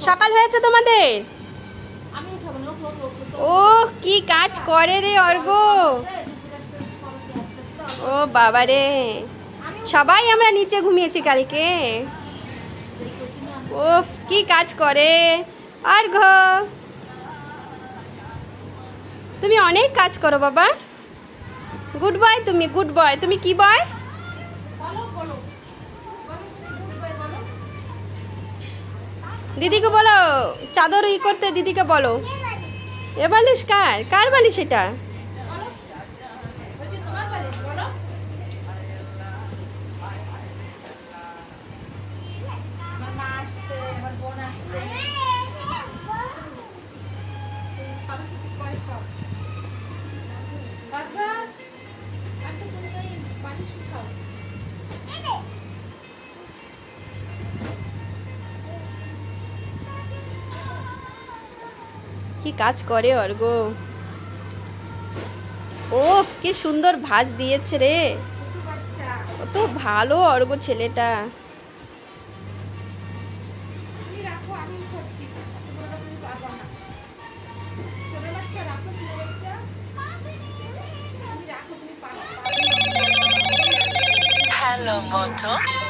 সকাল হয়েছে তোমাদের? ও কি কাজ করে রে অর্ঘ! ও বাবা রে, সবাই আমরা নিচে ঘুমিয়েছি কালকে। ও কি কাজ করে অর্ঘ! তুমি অনেক কাজ করো বাবা। গুড বয় তুমি, গুড বয়। তুমি কি বয়? দিদিকে বলো চাদর ই করতে, দিদিকে বলো। এ বালিশ কার? কার বালিশ এটা? কি কাজ করে অর্ঘ! ও কি সুন্দর ভাঁজ দিয়েছে রে, কত ভালো অর্ঘ ছেলেটা। Hello, Moto.